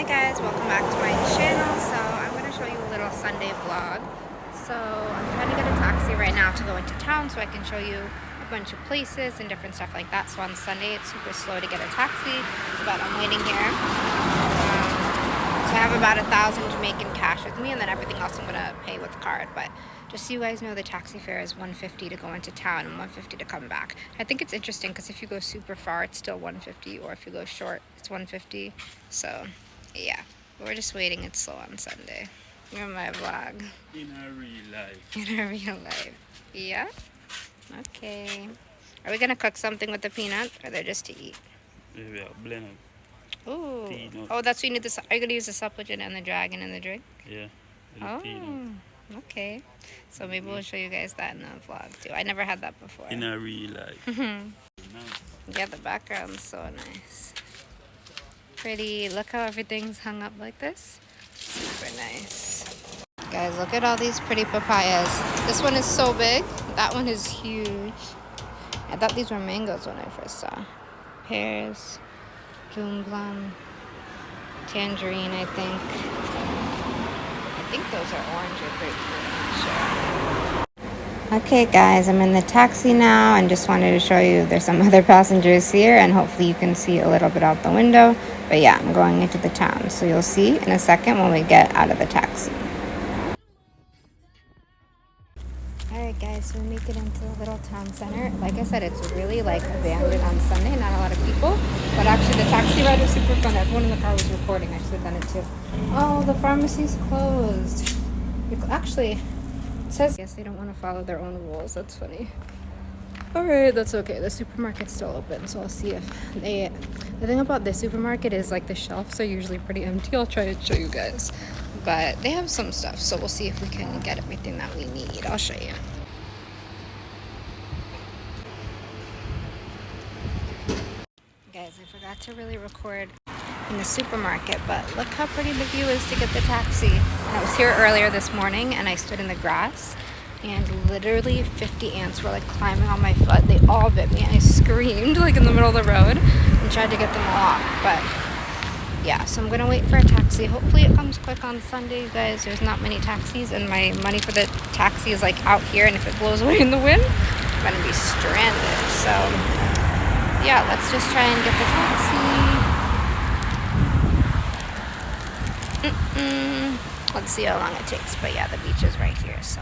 guys, welcome back to my channel. So I'm going to show you a little Sunday vlog. So I'm trying to get a taxi right now to go into town so I can show you a bunch of places and different stuff like that. So on Sunday it's super slow to get a taxi, but I'm waiting here. So I have about 1,000 Jamaican cash with me, and then everything else I'm going to pay with card. But just so you guys know, the taxi fare is $150 to go into town and $150 to come back. I think it's interesting because if you go super far it's still $150, or if you go short it's $150. So yeah, we're just waiting. It's slow on Sunday. You're my vlog. In a real life. In a real life. Yeah? Okay. Are we going to cook something with the peanut, or they're just to eat? Yeah, blend up. Ooh. Peanut. Oh, that's what you need. Are you going to use the supplicant and the dragon in the drink? Yeah. Oh, Peanut. okay. So maybe we'll show you guys that in the vlog too. I never had that before. In a real life. Yeah, the background's so nice. Pretty. Look how everything's hung up like this. Super nice. Guys, look at all these pretty papayas. This one is so big. That one is huge. I thought these were mangoes when I first saw. Pears, June plum, tangerine, I think. I think those are orange or grapefruit. I'm not sure. Okay, guys, I'm in the taxi now and just wanted to show you there's some other passengers here, and hopefully you can see a little bit out the window. But yeah, I'm going into the town, so you'll see in a second when we get out of the taxi. Alright guys, so we make it into the little town center. Like I said, it's really like abandoned on Sunday, not a lot of people. But actually the taxi ride was super fun. Everyone in the car was recording. I should have done it too. Oh, the pharmacy's closed. Actually, it says, I guess they don't want to follow their own rules. That's funny. Alright, that's okay. The supermarket's still open, so I'll see if they... The thing about this supermarket is like the shelves are usually pretty empty. I'll try to show you guys. But they have some stuff, so we'll see if we can get everything that we need. I'll show you. Guys, I forgot to really record in the supermarket, but look how pretty the view is to get the taxi. And I was here earlier this morning and I stood in the grass, and literally 50 ants were like climbing on my foot. They all bit me. I screamed like in the middle of the road and tried to get them all off, but yeah, so I'm gonna wait for a taxi. Hopefully it comes quick on Sunday, you guys. There's not many taxis, and my money for the taxi is like out here, and if it blows away in the wind, I'm gonna be stranded. So yeah, let's just try and get the taxi. Let's see how long it takes. But yeah, the beach is right here, so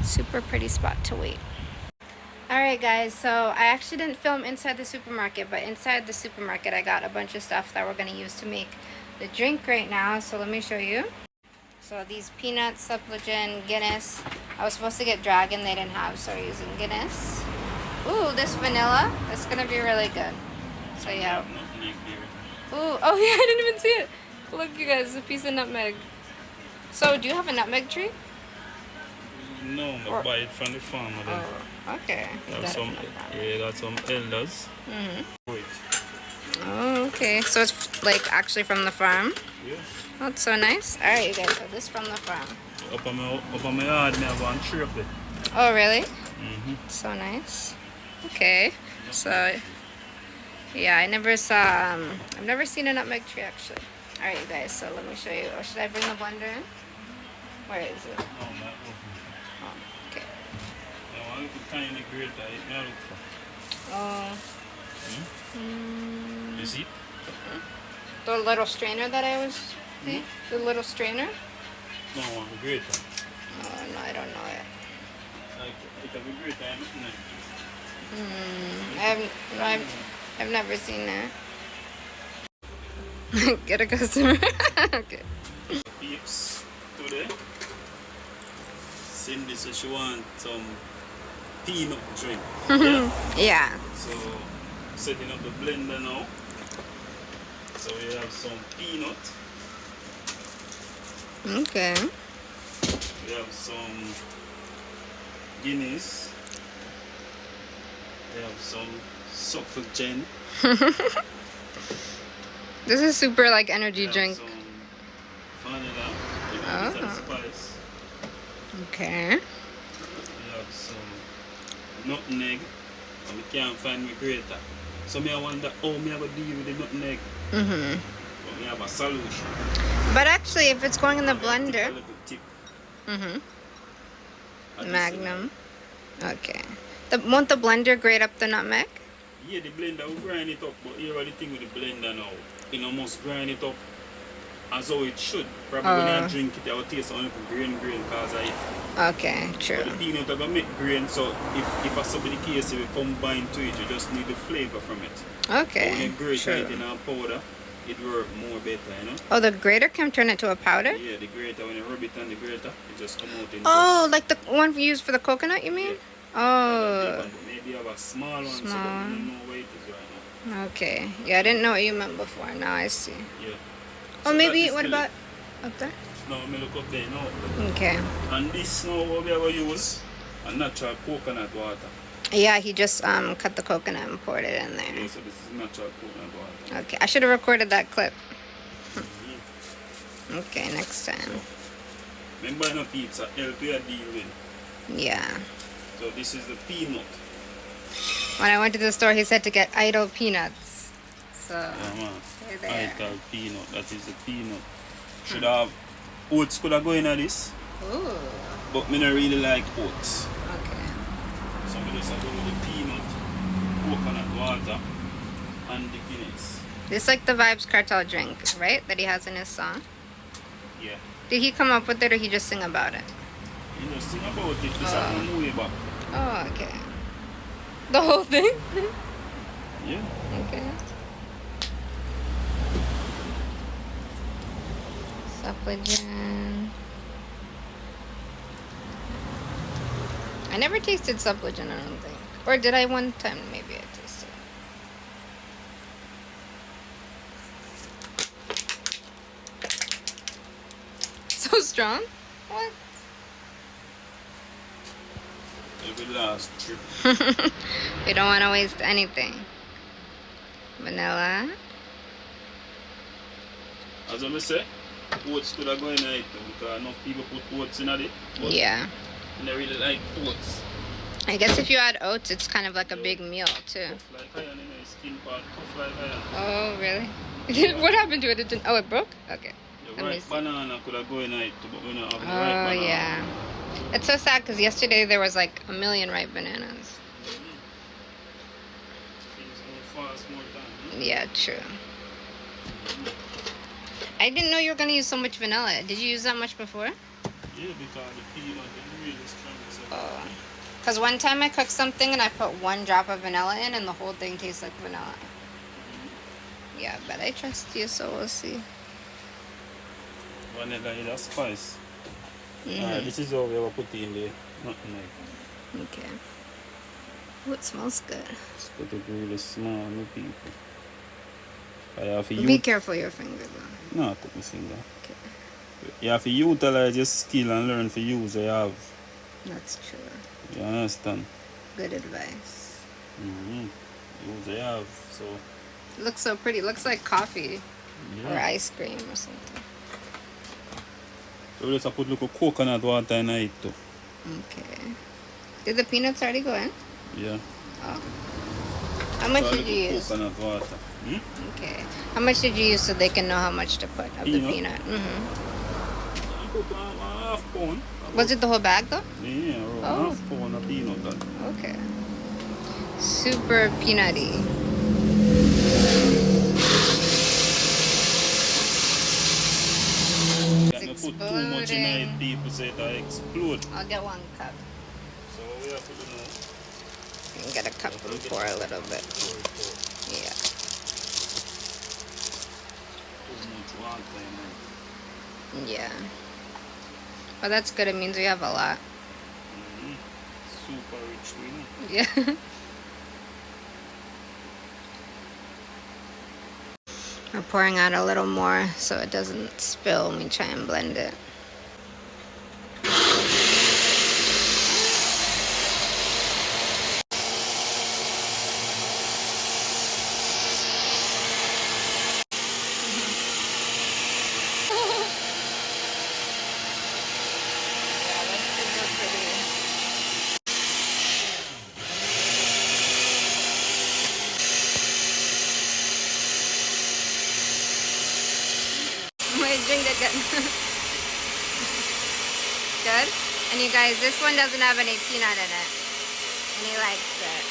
super pretty spot to wait. Alright guys, so I actually didn't film inside the supermarket, but inside the supermarket I got a bunch of stuff that we're going to use to make the drink right now. So let me show you. So these peanuts, supplicant, Guinness. I was supposed to get dragon, they didn't have, so we're using Guinness. Ooh, this vanilla, it's going to be really good. So yeah. Ooh, oh yeah, I didn't even see it. Look you guys, a piece of nutmeg. So do you have a nutmeg tree? No, I buy it from the farmer then. Oh, okay. Got some elders. Wait. Oh, okay. So it's like actually from the farm? Yeah. Oh, that's so nice. Alright, you guys, so this from the farm. Up on my yard, I have one tree up there. Oh, really? So nice. Okay. So, yeah, I never saw, I've never seen a nutmeg tree actually. Alright, you guys, so let me show you. Oh, should I bring the blender in? Where is it? No, not Oh, okay. I want a tiny grater, I look for. Oh. You see? The little strainer that I was seeing? The little strainer? No, I want a grater. Oh, no, I don't know it. Like a grater, I've never seen that. Get a customer. Okay. Peeps today. Cindy said she wants some peanut drink. Yeah. So setting up the blender now. So we have some peanut. Okay. We have some Guinness. We have some supplicant. This is super like energy drink. Some vanilla. Oh. Spice. Okay. We have some nutmeg. And we can't find my grater. So I wonder how I go deal with the nutmeg. Mm-hmm. But we have a solution. But actually, if it's going in the And then take blender. a little tip. Magnum. Okay. Won't the blender grate up the nutmeg? Yeah, the blender will grind it up, but here are the thing with the blender now. You know, must grind it up as how it should. Probably when you drink it, it will taste only grain because of it. Okay, true. But the peanut are gonna make grain, so if a somebody case you combine to it, you just need the flavor from it. Okay. But when you grate true. it in a powder, it work more better, you know? Oh, the grater can turn it to a powder? Yeah, the grater, when you rub it on the grater, it just come out in Oh, just, like the one used for the coconut, you mean? Yeah. Oh. Maybe you have a small one, so but Small. you don't know where it is right now. Okay. Yeah, I didn't know what you meant before. Now I see. Yeah. Oh, So maybe, that is what the- about up there? No, me look up there now. Okay. And this now what we are going to use a natural coconut water. Yeah, he just cut the coconut and poured it in Yeah, there. so this is natural coconut water. Okay, I should have recorded that clip. Mhm. Okay, next So, time. remember no pizza, help you deal with. Yeah. So this is the peanut. When I went to the store, he said to get Ital peanuts. So, Yeah, man. they're there. Ital peanut, that is the peanut. Should have oats could have go in this, Ooh. but me not really like oats. Okay. So we just have to do the peanut, coconut water, and the Guinness. This is like the Vybz Kartel drink, right? That he has in his song. Yeah. Did he come up with it or he just sing about it? You just think about it, this happened way back. Oh, okay. The whole thing? Yeah. Okay. Supplegen. I never tasted supplegen, I don't think. Or did I one time? Maybe I tasted it. So strong? What? Every last trip. We don't want to waste anything. Vanilla. As I say, oats could have go in it because enough people put oats in it. But Yeah. they really like oats. I guess if you add oats, it's kind of like a big meal too. Tough like iron, you know, skin part tough like iron. Oh, really? What happened to it? It didn't, oh, it broke? Okay. The Let me ripe see. banana could have go in it, but we don't have the ripe Oh, banana. yeah. It's so sad because yesterday there was like a million ripe bananas. Things go fast more time. Yeah, true. I didn't know you were going to use so much vanilla. Did you use that much before? Yeah, because the peanut is really strong. So Oh. Because one time I cooked something and I put 1 drop of vanilla in and the whole thing tastes like vanilla. Yeah, but I trust you, so we'll see. vanilla is a spice. Mhm. This is how we have put in there. Nothing like Okay. Oh, it smells good. Just put it really small, no people. I have to Be careful your finger though. No, I put my finger. Okay. You have to utilize your skill and learn to use what you have. That's true. You understand? Good advice. Mm-hmm. Use what you have. So, It looks so pretty. It looks like coffee or yeah. ice cream or something. So we just put little coconut water in it too. Okay. Did the peanuts already go in? Yeah. Oh. How much So did you little use? coconut water. Okay. How much did you use so they can know how much to put of the Peanut? peanut? Mm-hmm. I put a half pound. Was it the whole bag though? Yeah, around Oh. half pound of peanut. That. Okay. Super peanutty. Can you put too much in it, people say it explode. I'll get 1 cup. So what we have to do now? You can get a cup and pour a little bit. Pour it out. Yeah. Too much water in it. Yeah. Well, that's good. It means we have a lot. Mm-hmm. Super rich, you know. Yeah. We're pouring out a little more so it doesn't spill when we try and blend it. Yeah, that's super pretty. me drink it good. Good? And you guys, this one doesn't have any peanut in it. And he likes it.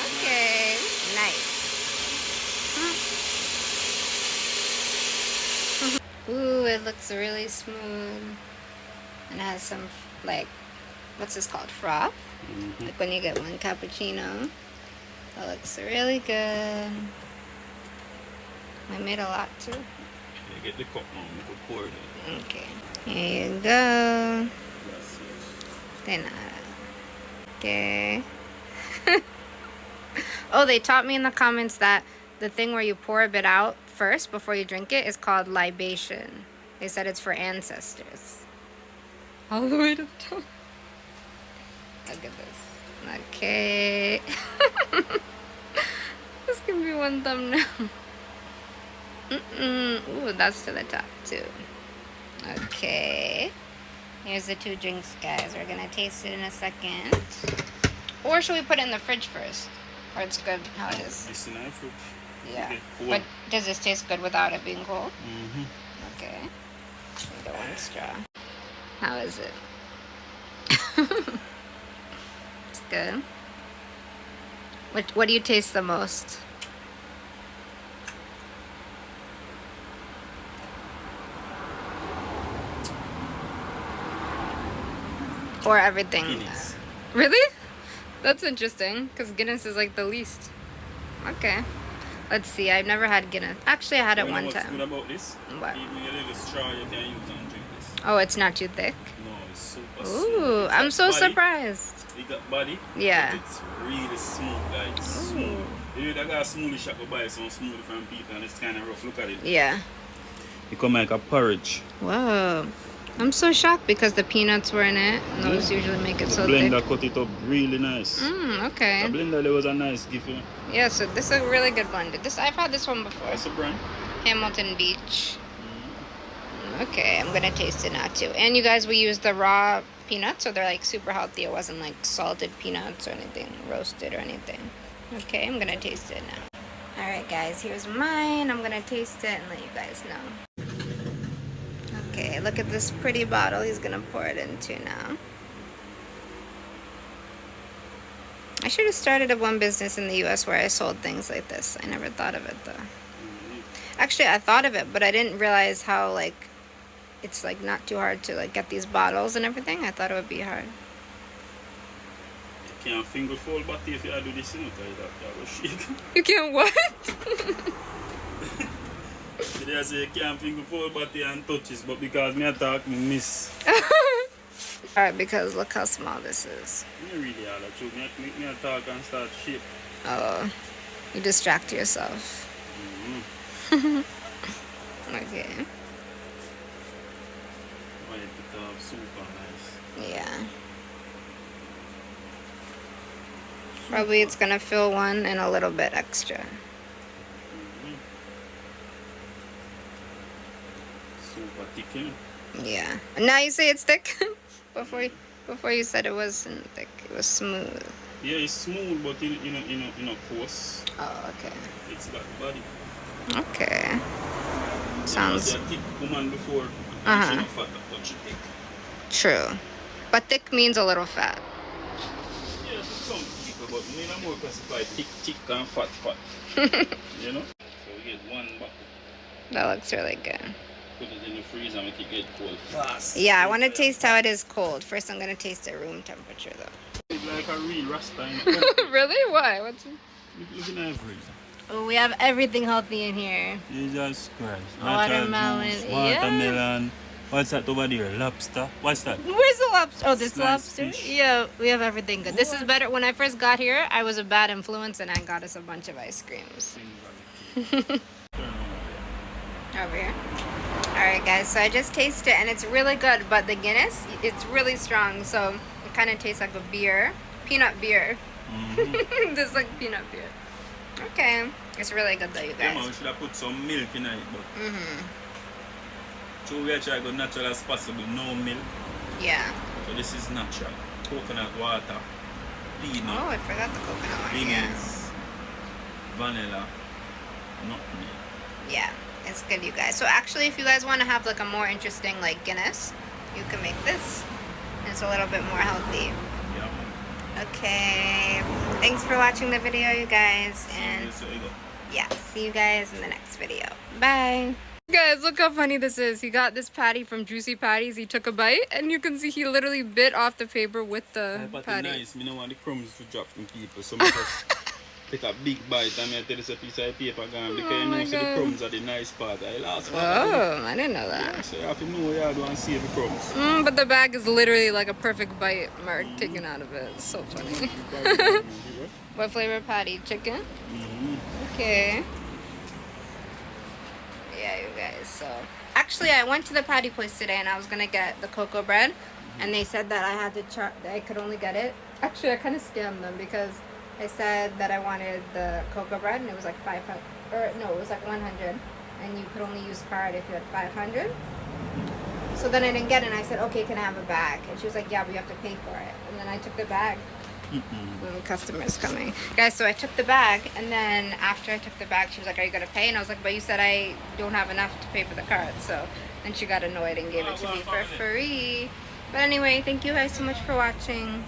Okay. Nice. Ooh, it looks really smooth. And it has some, like, what's this called? Froth? Like when you get one cappuccino. That looks really good. I made a lot too. Yeah, get the cup now, we could pour it in. Okay. Here you go. De nada. Okay. Oh, they taught me in the comments that the thing where you pour a bit out first before you drink it is called libation. They said it's for ancestors. All the way to the top. Look at this. Okay. This can be one thumbnail. Ooh, that's to the top too. Okay. Here's the two drinks, guys. We're gonna taste it in a second. Or should we put it in the fridge first? Or it's good how it is? It's in the fridge. Yeah. Okay, cool. But does this taste good without it being cold? Mm-hmm. Okay. Need a one straw. How is it? It's good. What do you taste the most? Or everything? Guinness. Really? That's interesting, because Guinness is like the least. Okay. Let's see. I've never had Guinness. Actually, I had it one What's time. good about this? What? Even a little straw you can use and drink this. Oh, it's not too thick? No, it's super Ooh, smooth. It's I'm got so body. surprised. It got body. Yeah. But it's really smooth, like smooth. You know, that guy smoothie shop will buy some smoothie from people and it's kind of rough. Look at it. Yeah. It come like a porridge. Whoa. I'm so shocked because the peanuts were in it. And those usually make it The so thick. blender cut it up really nice. Okay. The blender there was a nice gift. You know? Yeah, so this is a really good blend. I've had this one before. What's the brand? Hamilton Beach. Okay, I'm gonna taste it now too. And you guys, we used the raw peanuts, so they're like super healthy. It wasn't like salted peanuts or anything, roasted or anything. Okay, I'm gonna taste it now. Alright guys, here's mine. I'm gonna taste it and let you guys know. Okay, look at this pretty bottle he's gonna pour it into now. I should have started a one business in the US where I sold things like this. I never thought of it though. Actually, I thought of it, but I didn't realize how like it's like not too hard to like get these bottles and everything. I thought it would be hard. You can't finger fold but if you do this, you know, that will shake. You can't what? They say you can't finger fold but and touches, but because me attack, me miss. Alright, because look how small this is. Me really hard at you. Me attack and start shape. Oh, you distract yourself. Okay. Why it become super nice. Yeah. Probably it's gonna fill one and a little bit extra. Super thick, you know? Yeah. Now you say it's thick? Before you said it wasn't thick. It was smooth. Yeah, it's smooth, but you know, coarse. Oh, okay. It's got body. Okay. Sounds You know, a thick woman before, Uh-huh. she not fat, but she thick. true. But thick means a little fat. Yeah, to some people, but me not more classified thick and fat. You know? So we get one bottle, That looks really good. put it in the freezer and make it get cold fast. Yeah, I want to taste how it is cold. First, I'm going to taste it room temperature, though. It's like a real Rasta in Really? Why? What's... Look in the freezer. Oh, we have everything healthy in here. Jesus Christ. Watermelon, Juice, watermelon. What's that over there? Lobster? What's that? Where's the lobster? Oh, this Sliced lobster? fish. Yeah, we have everything good. This is better. When I first got here, I was a bad influence and I got us a bunch of ice creams. Over here. Alright guys, so I just tasted it and it's really good, but the Guinness, it's really strong, so it kind of tastes like a beer. Peanut beer. Just like peanut beer. Okay. It's really good though, you Yeah, man, guys. we should have put some milk in it, but so we are trying to go natural as possible, no milk. Yeah. So this is natural. Coconut water, peanut, Oh, I forgot the coconut one. Yeah. beans, vanilla, nutmeg. Yeah. It's good, you guys. So actually, if you guys want to have like a more interesting like Guinness, you can make this. It's a little bit more healthy. Yeah. Okay. Thanks for watching the video, you guys. And yeah, see you guys in the next video. Bye. Guys, look how funny this is. He got this patty from Juicy Patties. He took a bite, and you can see he literally bit off the paper with the patty. Nice. Me don't want the crumbs to drop from people, so I just take a big bite and I tell you a piece of paper gone because you know so the crumbs are the nice part. I last part. Oh, I didn't know that. Yeah, so you have to know you don't see the crumbs. But the bag is literally like a perfect bite mark taken out of it. It's so funny. What flavor patty? Chicken? Okay. Yeah, you guys. So actually, I went to the patty place today, and I was gonna get the cocoa bread, and they said that I had to that I could only get it. Actually, I kind of scammed them because I said that I wanted the cocoa bread, and it was like 500, or no, it was like 100, and you could only use card if you had 500. So then I didn't get it, and I said, okay, can I have a bag? And she was like, yeah, but you have to pay for it. And then I took the bag. Little customers coming, guys. So I took the bag, and then after I took the bag, she was like, are you gonna pay? And I was like, but you said I don't have enough to pay for the card. So then she got annoyed and gave it to me for free. But anyway, thank you guys so much for watching.